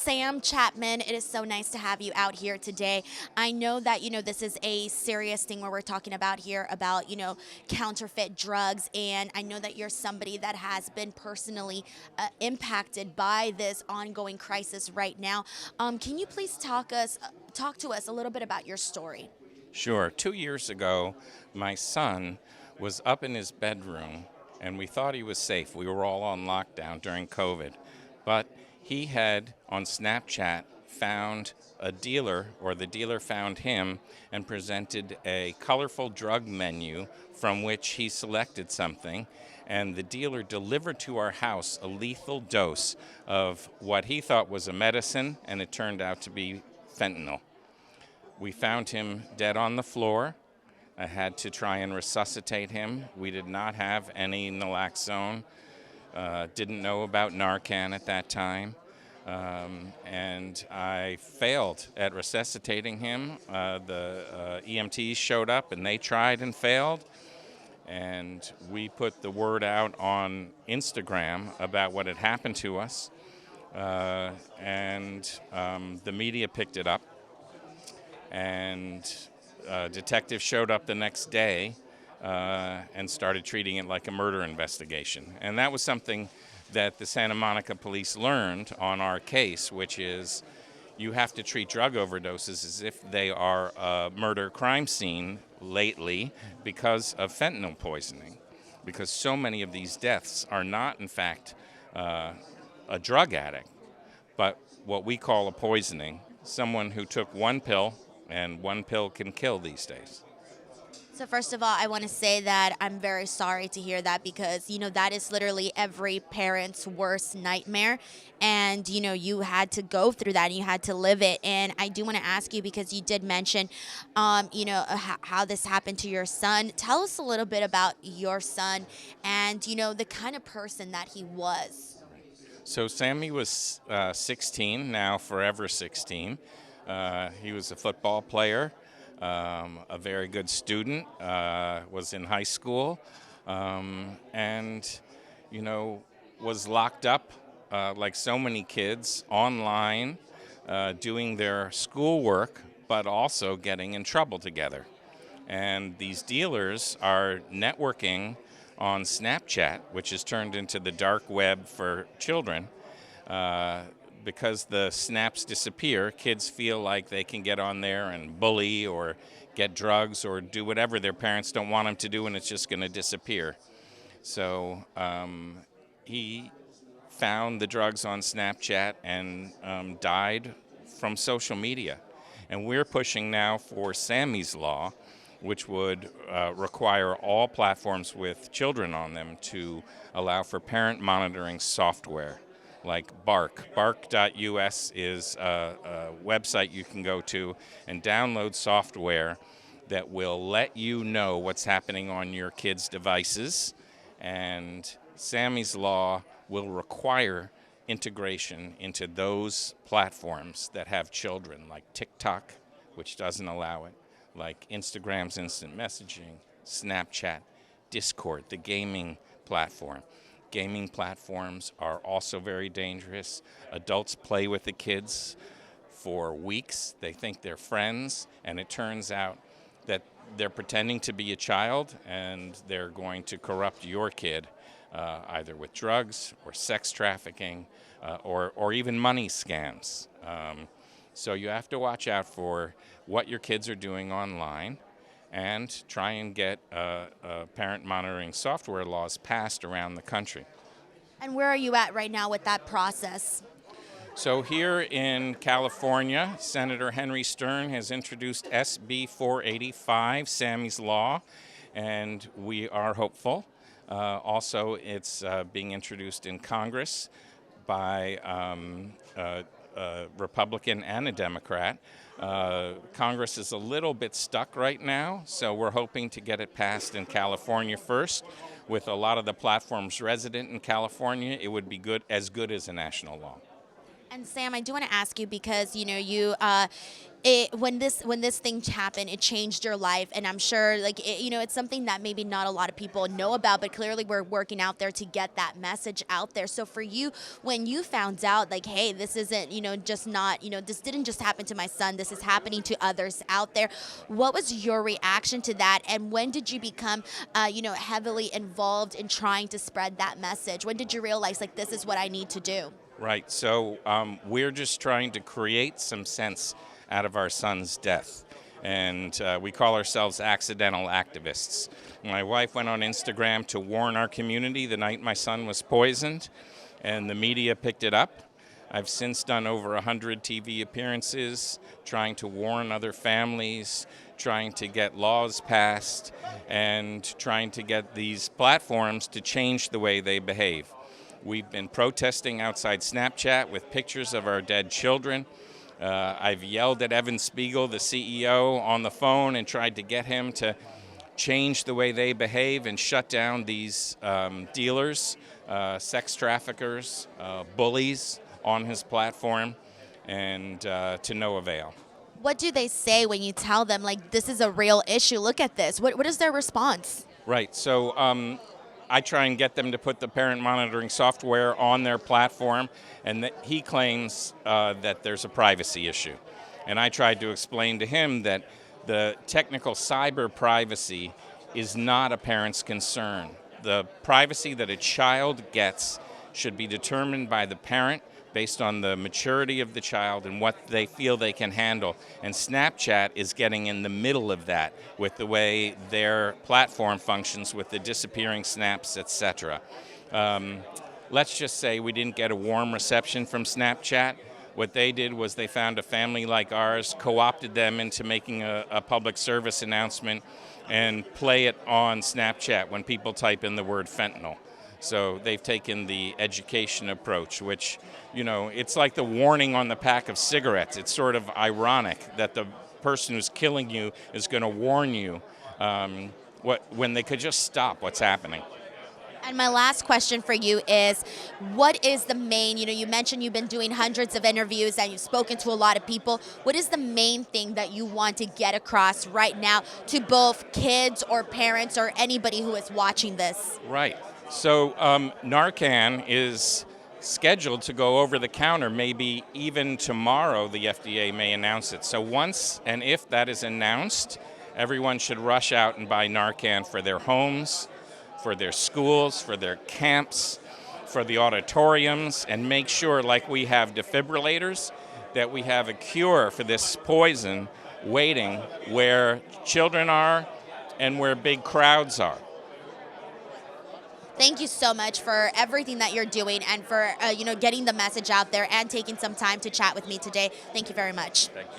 Sam Chapman, it is so nice to have you out here today. I know that, this is a serious thing where we're talking about here about, counterfeit drugs. And I know that you're somebody that has been personally impacted by this ongoing crisis right now. Can you please talk to us a little bit about your story? Sure. 2 years ago, my son was up in his bedroom and we thought he was safe. We were all on lockdown during COVID. But he had on Snapchat found a dealer, or the dealer found him and presented a colorful drug menu from which he selected something. And the dealer delivered to our house a lethal dose of what he thought was a medicine, and it turned out to be fentanyl. We found him dead on the floor. I had to try and resuscitate him. We did not have any naloxone, didn't know about Narcan at that time, and I failed at resuscitating him. The EMTs showed up and they tried and failed, and we put the word out on Instagram about what had happened to us, and the media picked it up. And detectives showed up the next day and started treating it like a murder investigation. And that was something that the Santa Monica police learned on our case, which is you have to treat drug overdoses as if they are a murder crime scene lately because of fentanyl poisoning. Because so many of these deaths are not, in fact, a drug addict, but what we call a poisoning, someone who took one pill, and one pill can kill these days. So first of all, I want to say that I'm very sorry to hear that because, that is literally every parent's worst nightmare. And, you had to go through that and you had to live it. And I do want to ask you because you did mention, how this happened to your son. Tell us a little bit about your son and, the kind of person that he was. So Sammy was 16, now forever 16. He was a football player, a very good student, was in high school, and, was locked up, like so many kids, online, doing their schoolwork, but also getting in trouble together. And these dealers are networking on Snapchat, which has turned into the dark web for children. Because the snaps disappear, kids feel like they can get on there and bully or get drugs or do whatever their parents don't want them to do, and it's just going to disappear. So he found the drugs on Snapchat and died from social media. And we're pushing now for Sammy's Law, which would require all platforms with children on them to allow for parent monitoring software like Bark. Bark.us is a website you can go to and download software that will let you know what's happening on your kids' devices. And Sammy's Law will require integration into those platforms that have children, like TikTok, which doesn't allow it, like Instagram's instant messaging, Snapchat, Discord, the gaming platform. Gaming platforms are also very dangerous. Adults play with the kids for weeks. They think they're friends, and it turns out that they're pretending to be a child, and they're going to corrupt your kid, either with drugs or sex trafficking or even money scams. So you have to watch out for what your kids are doing online and try and get parent monitoring software laws passed around the country. And where are you at right now with that process? So here in California, Senator Henry Stern has introduced SB 485, Sammy's Law, and we are hopeful. Also, it's being introduced in Congress by a Republican and a Democrat. Congress is a little bit stuck right now, so we're hoping to get it passed in California first. With a lot of the platforms resident in California, it would be as good as a national law. And Sam, I do want to ask you because When this thing happened, it changed your life, and I'm sure it's something that maybe not a lot of people know about, but clearly we're working out there to get that message out there. So for you, when you found out, like, hey, this isn't just not this didn't just happen to my son, this is happening to others out there. What was your reaction to that, and when did you become heavily involved in trying to spread that message? When did you realize, like, this is what I need to do? Right. So we're just trying to create some sense out of our son's death. And we call ourselves accidental activists. My wife went on Instagram to warn our community the night my son was poisoned, and the media picked it up. I've since done over 100 TV appearances trying to warn other families, trying to get laws passed, and trying to get these platforms to change the way they behave. We've been protesting outside Snapchat with pictures of our dead children. I've yelled at Evan Spiegel, the CEO, on the phone and tried to get him to change the way they behave and shut down these dealers, sex traffickers, bullies on his platform, and to no avail. What do they say when you tell them, like, this is a real issue? Look at this. What is their response? Right. So I try and get them to put the parent monitoring software on their platform, and he claims that there's a privacy issue. And I tried to explain to him that the technical cyber privacy is not a parent's concern. The privacy that a child gets should be determined by the parent based on the maturity of the child and what they feel they can handle. And Snapchat is getting in the middle of that with the way their platform functions with the disappearing snaps, etc. Let's just say we didn't get a warm reception from Snapchat. What they did was they found a family like ours, co-opted them into making a public service announcement and play it on Snapchat when people type in the word fentanyl. So they've taken the education approach, which, it's like the warning on the pack of cigarettes. It's sort of ironic that the person who's killing you is going to warn you when they could just stop what's happening. And my last question for you is, what is the main, you mentioned you've been doing hundreds of interviews and you've spoken to a lot of people. What is the main thing that you want to get across right now to both kids or parents or anybody who is watching this? Right. So Narcan is scheduled to go over the counter, maybe even tomorrow the FDA may announce it. So once and if that is announced, everyone should rush out and buy Narcan for their homes, for their schools, for their camps, for the auditoriums, and make sure, like we have defibrillators, that we have a cure for this poison waiting where children are and where big crowds are. Thank you so much for everything that you're doing and for getting the message out there and taking some time to chat with me today. Thank you very much. Thank you.